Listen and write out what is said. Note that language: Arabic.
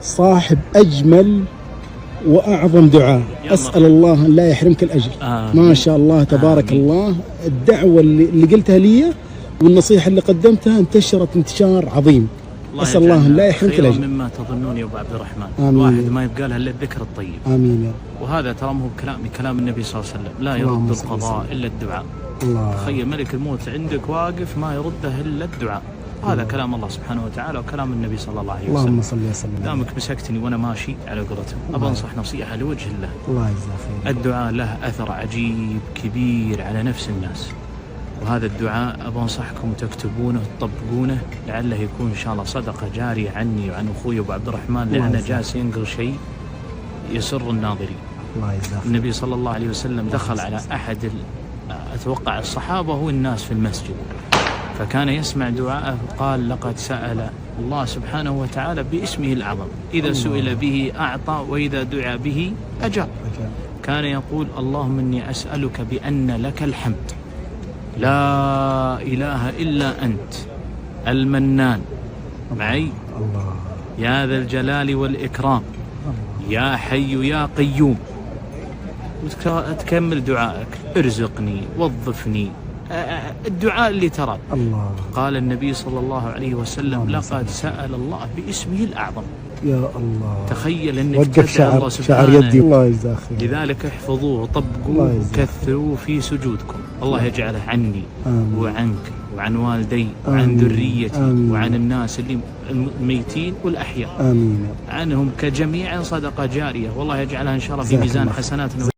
صاحب أجمل وأعظم دعاء. أسأل الله أن لا يحرمك الأجر. ما شاء الله تبارك الله. الدعوة اللي قلتها لي والنصيحة اللي قدمتها انتشرت انتشار عظيم. أسأل الله أن لا يحرمك الأجر. مما تظنون يا أبو عبد الرحمن. آمين. الواحد ما يبقى له إلا الذكر الطيب. آمين يا رب. وهذا ترى مو كلام النبي صلى الله عليه وسلم، لا يرد القضاء إلا الدعاء. تخيل ملك الموت عندك واقف ما يرده إلا الدعاء. هذا كلام الله سبحانه وتعالى وكلام النبي صلى الله عليه وسلم. اللهم صل وسلم. دامك مسكتني وانا ماشي على قولتهم، ابى انصح نصيحه لوجه الله. الله يجزاه خير. الدعاء له اثر عجيب كبير على نفس الناس، وهذا الدعاء ابى انصحكم تكتبونه وتطبقونه لعله يكون ان شاء الله صدقه جاريه عني وعن اخوي ابو عبد الرحمن، لانه جالس ينقل شيء يسر الناظرين. الله يجزاه خير. النبي صلى الله عليه وسلم دخل على احد اتوقع الصحابه والناس في المسجد، فكان يسمع دعاءه قال لقد سأل الله سبحانه وتعالى باسمه الأعظم، إذا سئل به أعطى وإذا دعا به أجاب. كان يقول اللهم إني أسألك بأن لك الحمد لا إله إلا أنت المنان معي يا ذا الجلال والإكرام يا حي يا قيوم، وتكمل دعائك ارزقني وظفني، الدعاء اللي ترى. قال النبي صلى الله عليه وسلم لقد سأل الله باسمه الأعظم. يا الله. تخيل انك وقف شعر يدي. الله يجزاه خير. لذلك احفظوه وطبقوه وكثروا في سجودكم. الله يجعله عني وعنك وعن والدي وعن ذريتي وعن الناس اللي الميتين والأحياء. عنهم كجميع صدقة جارية، والله يجعلها إن شاء الله في ميزان حسناتنا.